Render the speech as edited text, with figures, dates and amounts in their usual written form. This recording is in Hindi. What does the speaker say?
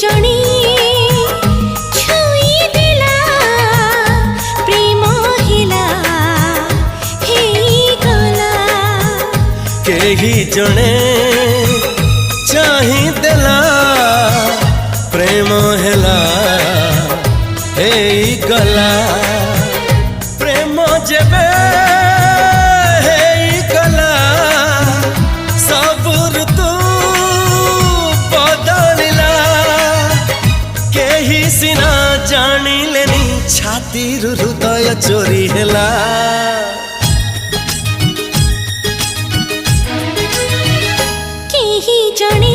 जणे छुई देला प्रेम हिला हे गला केही जणे चाही देला प्रेम हेला हे गला प्रेम जेबे हे गला सब ऋतु बदलिला केही सिना जानिलेनी छातीरु हृदय चोरी हेला केही जणे